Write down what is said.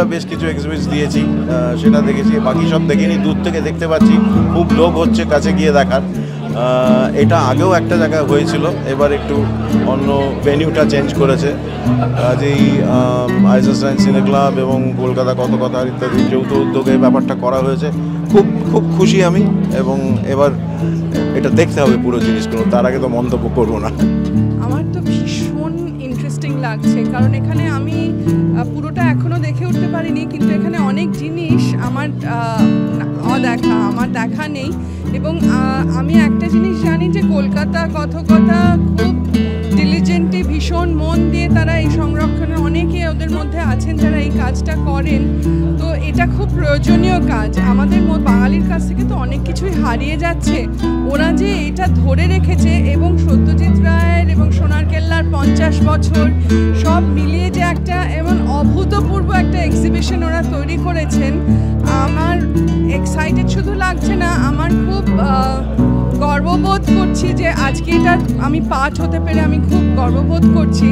আমরা বেশ কিছু এক্সিবিটস দিয়েছি, সেটা দেখেছি, বাকি সব দেখিনি, দূর থেকে দেখতে পাচ্ছি, খুব লোভ হচ্ছে কাছে গিয়ে দেখার। এটা আগেও একটা জায়গায় হয়েছিল, এবার একটু অন্য ভেনিউটা চেঞ্জ করেছে, কাজেই আইসাসাইন সিনে ক্লাব এবং কলকাতা কত কথা ইত্যাদি যৌথ উদ্যোগে ব্যাপারটা করা হয়েছে। খুব খুব খুশি আমি, এবং এবার এটা দেখতে হবে পুরো জিনিসগুলো, তার আগে তো মন্তব্য করবো না। আমার তো ভীষণ ইন্টারেস্টিং লাগছে, কারণ এখানে আমি পুরোটা এখনও দেখে উঠতে পারিনি, কিন্তু এখানে অনেক জিনিস আমার দেখা নেই। এবং আমি একটা জিনিস জানি যে কলকাতা কথকতা খুব ডিলিজেন্টলি, ভীষণ মন দিয়ে তারা এই সংরক্ষণে, অনেকে ওদের মধ্যে আছেন যারা এই কাজটা করেন। তো এটা খুব প্রয়োজনীয় কাজ, আমাদের বাঙালির কাছ থেকে তো অনেক কিছুই হারিয়ে যাচ্ছে। ওরা যে এটা ধরে রেখেছে, এবং সত্যজিৎ রায়ের এবং সোনার কেল্লার 50 বছর সব মিলিয়ে যে একটা এমন অভূতপূর্ব একটা এক্সিবিশন ওরা তৈরি করেছেন, আমার এক্সাইটেড শুধু লাগছে না, আমার খুব গর্ববোধ করছি যে আজকে এটা আমি পার্ট হতে পেরে আমি খুব গর্ববোধ করছি।